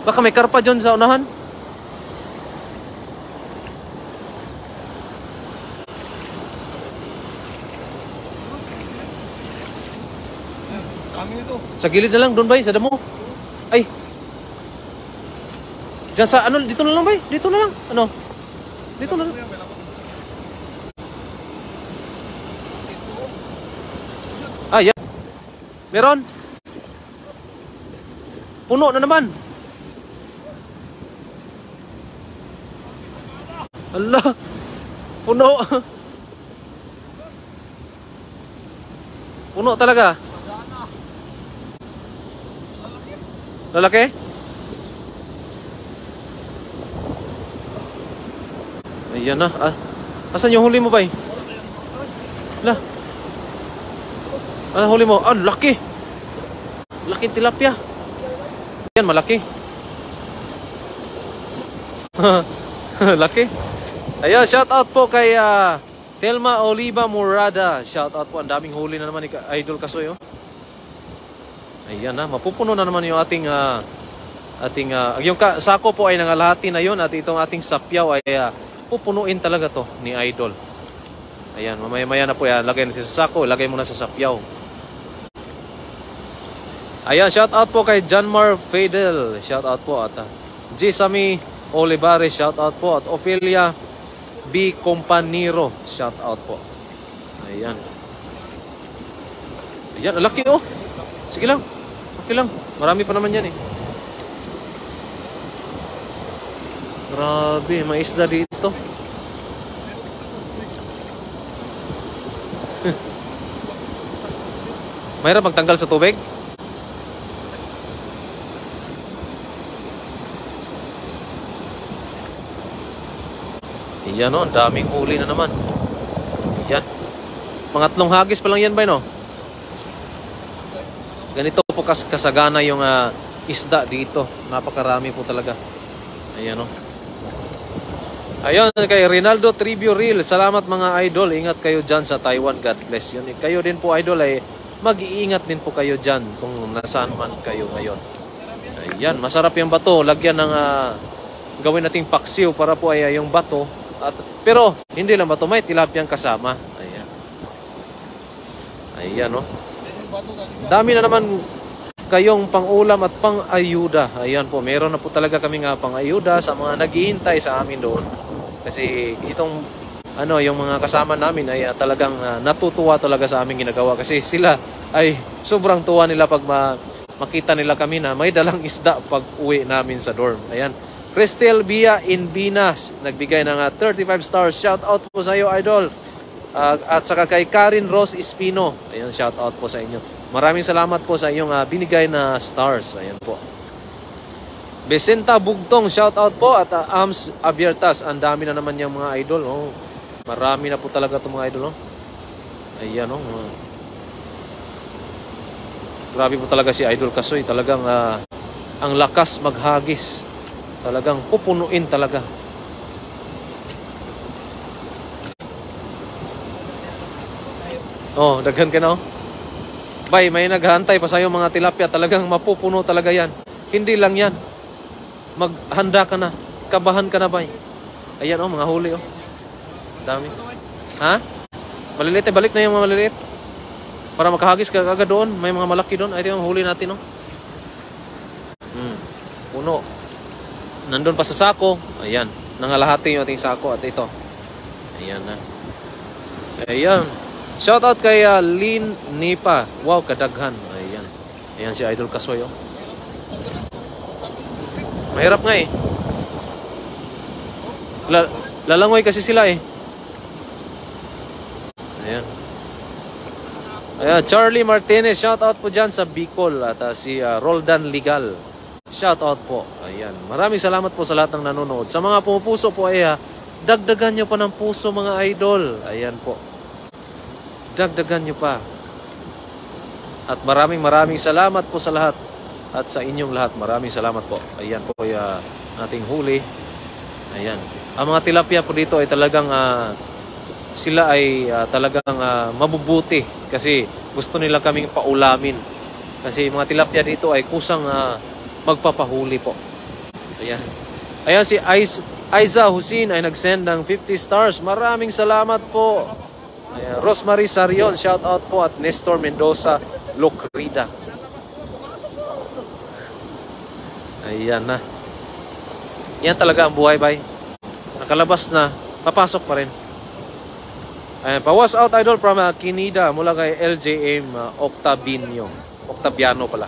Baka may karpa dyan sa unahan. Sa gilid na lang, doon bay, sa damo. Ay. Diyan sa, ano, dito na lang bay. Dito na lang. Ano? Dito na lang. Ah, yan. Meron. Puno na naman. Allah. Puno. Puno talaga. Lalaki? Ayan na. Asan yung huli mo bay? Lah. Ano huli mo? Ah, laki. Laking tilapia. Yan, malaki. Laki. Ayan, shout out po kay Telma Oliva Murada. Shout out po. Ang daming huli na naman ni Idol Kasoy. Oh. Ayan na. Mapupuno na naman yung ating yung sako po ay nangalahati na yun. At itong ating sapyaw ay pupunuin talaga to ni Idol. Ayan, mamaya-maya na po yan. Lagay natin sa sako. Lagay mo na sa sapyaw. Ayan, shout out po kay Janmar Fadel. Shout out po at Gisami Olivares. Shout out po at Ophelia B. Companiro. Shout out po. Ayan. Ayan, laki oh. Sige lang. Okay lang. Marami pa naman yan eh. Grabe, may isda dito. Mahirap magtanggal sa tubig? Yan o, daming huli na naman. Yan. Pangatlong hagis pa lang yan ba, no? Ganito po kasagana yung isda dito. Napakarami po talaga. Ayan o. Ayun, kay Rinaldo Tribio Real. Salamat mga idol. Ingat kayo dyan sa Taiwan. God bless yun. Kayo din po idol ay mag-iingat din po kayo dyan kung nasaan man kayo ngayon. Ayan, masarap yung bato. Lagyan ng gawin nating paksiw para po ay yung bato. Pero hindi lang bato, may tilapiyang kasama. Ayan. Ayan o. Dami na naman kayong pang-ulam at pang-ayuda. Ayan po, meron na po talaga kami nga pang-ayuda sa mga naghihintay sa amin doon. Kasi itong yung mga kasama namin ay talagang natutuwa talaga sa aming ginagawa. Kasi sila ay sobrang tuwa nila pag makita nila kami na may dalang isda pag uwi namin sa dorm. Ayan. Cristel Bia Inbinas, nagbigay ng 35 stars. Shout out po sa iyo, idol. At saka kay Karin Rose Espino. Ayan, shout out po sa inyo. Maraming salamat po sa iyong binigay na stars. Ayan po. Becenta Bugtong, shout out po. At Ams Abiertas, ang dami na naman yung mga idol. Oh. Marami na po talaga itong mga idol. Oh. Ayan o. Oh. Grabe po talaga si Idol Kasoy. Talagang ang lakas maghagis. Talagang pupunuin talaga. Oh, daghan ka na oh. Bay, may naghahantay pa sa'yo mga tilapia. Talagang mapupuno talaga yan. Hindi lang yan. Maghanda ka na. Kabahan ka na, bay. Ayan oh, mga huli oh. Dami. Ha? Maliliit eh. Balik na yung mga maliliit. Para makahagis ka agad doon. May mga malaki doon. Ito yung huli natin oh. Puno. Nandun pa sa sako. Ayan. Nangalahati yung ating sako. At ito. Ayan na. Ayan. Shoutout kay Lynn Nipa. Wow, kadaghan. Ayan. Ayan si Idol Kasoy. Oh. Mahirap nga eh. Lalangoy kasi sila eh. Ayan. Ayan. Charlie Martinez. Shoutout po dyan sa Bicol. At si Roldan Legal. Shout out po. Ayan. Maraming salamat po sa lahat ng nanonood. Sa mga pumupuso po ay dagdagan nyo pa ng puso mga idol. Ayan po. Dagdagan nyo pa. At maraming salamat po sa lahat. At sa inyong lahat, maraming salamat po. Ayan po ay ating huli. Ayan. Ang mga tilapia po dito ay talagang sila ay talagang mabubuti. Kasi gusto nila kaming paulamin. Kasi mga tilapia dito ay kusang magpapahuli po. Ayan. Ayan si Aiza Husin ay nag-send ng 50 stars. Maraming salamat po. Ayan. Rosemary Sarion, shout out po. At Nestor Mendoza Locrida. Ayan na. Yan talaga ang buhay, bay. Nakalabas na, papasok pa rin. Ayan, pawas out idol from Kinida mula kay LJM Octaviano pala.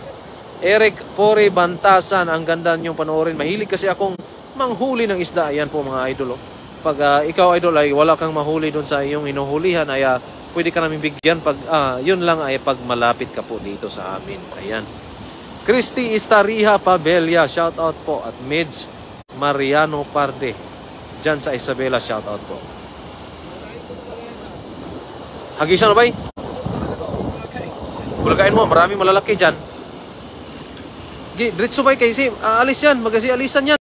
Eric Pore Bantasan, ang ganda niyong panoorin. Mahilig kasi akong manghuli ng isda. Ayan po mga idol. Pag ikaw idol ay wala kang mahuli doon sa iyong inuhulihan, ay pwede ka namin bigyan pag yun lang ay pag malapit ka po dito sa amin. Ayan. Christy Istariha Pabelia, shout out po. At Mids Mariano Parde dyan sa Isabela, shout out po. Hagisan na bay? Bulagain mo, maraming malalaki dyan. Diretso bay kasi alis yan, magasi alisan yan.